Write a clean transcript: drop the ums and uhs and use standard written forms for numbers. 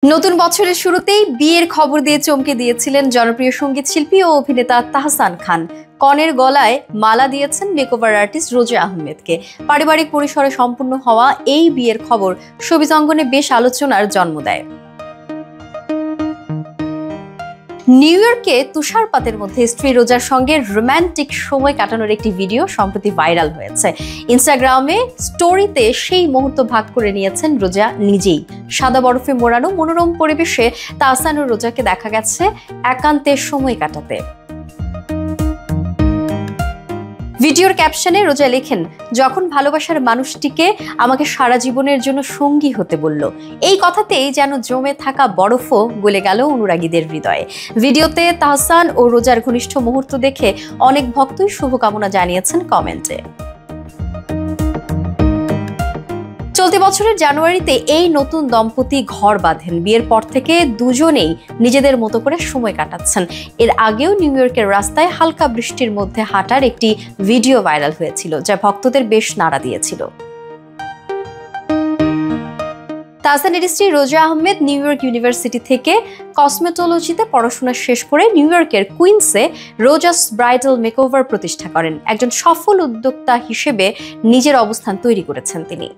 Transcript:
নতুন বছরের শুরুতেই বিয়ের খবর দিয়ে চমকে দিয়েছিলেন জনপ্রিয় সঙ্গীত শিল্পী ও অভিনেতা তাহসান খান। কনের গলায় মালা দিয়েছেন মেকওভার আর্টিস্ট রোজা আহমেদকে। পারিবারিক পরিসরে সম্পূর্ণ হওয়া এই বিয়ের খবর শোবিজ অঙ্গনে বেশ আলোচনার জন্ম দেয়। নিউ ইয়র্কে তুষারপাতের মধ্যে স্ত্রী রোজার সঙ্গে রোম্যান্টিক সময় কাটানোর একটি ভিডিও সম্প্রতি ভাইরাল হয়েছে। ইনস্টাগ্রামে স্টোরিতে সেই মুহূর্ত ভাগ করে নিয়েছেন রোজা নিজেই। সাদা বরফে মোড়ানো মনোরম পরিবেশে তাহসান ও রোজাকে দেখা গেছে একান্তে সময় কাটাতে। ভিডিওর ক্যাপশনে রোজা লেখেন, যখন ভালোবাসার মানুষটিকে আমাকে সারা জীবনের জন্য সঙ্গী হতে বলল, এই কথাতেই যেন জমে থাকা বরফও গলে গেল অনুরাগীদের হৃদয়ে। ভিডিওতে তাহসান ও রোজার ঘনিষ্ঠ মুহূর্ত দেখে অনেক ভক্তই শুভকামনা জানিয়েছেন কমেন্টে। চলতি বছরের জানুয়ারিতে এই নতুন দম্পতি ঘর বাঁধেন। বিয়ের পর থেকে দুজনেই নিজেদের মতো করে সময় কাটাচ্ছেন। এর আগেও নিউ ইয়র্কের রাস্তায় হালকা বৃষ্টির মধ্যে হাঁটার একটি ভিডিও ভাইরাল হয়েছিল, যা ভক্তদের বেশ নাড়া দিয়েছিল। তাহসানের স্ত্রী রোজা আহমেদ নিউ ইয়র্ক ইউনিভার্সিটি থেকে কসমেটোলজিতে পড়াশোনা শেষ করে নিউ ইয়র্কের কুইন্সে রোজাস ব্রাইডাল মেকওভার প্রতিষ্ঠা করেন। একজন সফল উদ্যোক্তা হিসেবে নিজের অবস্থান তৈরি করেছেন তিনি।